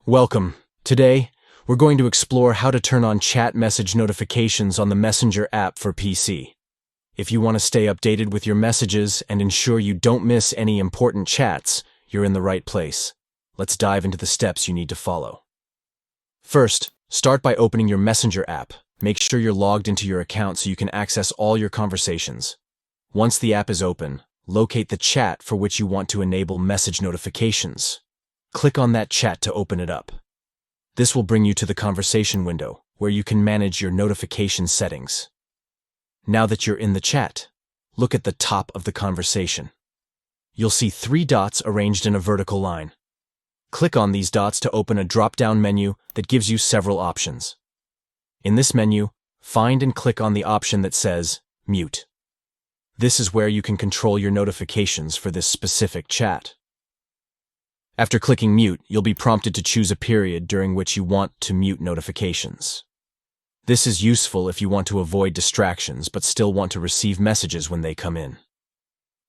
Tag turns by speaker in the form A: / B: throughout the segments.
A: Welcome. Today, we're going to explore how to turn on chat message notifications on the Messenger app for PC. If you want to stay updated with your messages and ensure you don't miss any important chats, you're in the right place. Let's dive into the steps you need to follow. First, start by opening your Messenger app. Make sure you're logged into your account so you can access all your conversations. Once the app is open, locate the chat for which you want to enable message notifications. Click on that chat to open it up. This will bring you to the conversation window, where you can manage your notification settings. Now that you're in the chat, look at the top of the conversation. You'll see 3 dots arranged in a vertical line. Click on these dots to open a drop-down menu that gives you several options. In this menu, find and click on the option that says Mute. This is where you can control your notifications for this specific chat. After clicking Mute, you'll be prompted to choose a period during which you want to mute notifications. This is useful if you want to avoid distractions but still want to receive messages when they come in.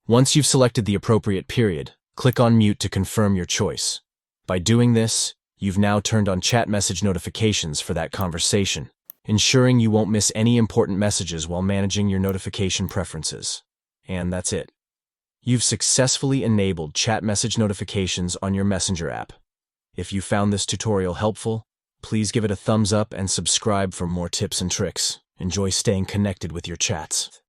A: Once you've selected the appropriate period, click on Mute to confirm your choice. By doing this, you've now turned on chat message notifications for that conversation, ensuring you won't miss any important messages while managing your notification preferences. And that's it. You've successfully enabled chat message notifications on your Messenger app. If you found this tutorial helpful, please give it a thumbs up and subscribe for more tips and tricks. Enjoy staying connected with your chats.